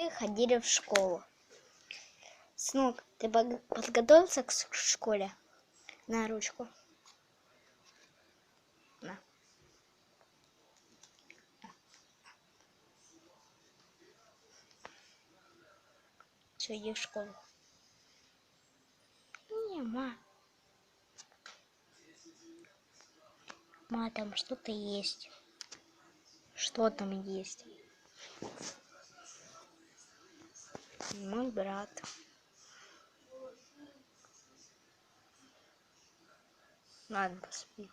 Мы ходили в школу. Сынок, ты подготовился к школе? На ручку. На. Все, иди в школу. Не, ма. Ма, там что-то есть. Что там есть? Мой брат. Ладно, поспи.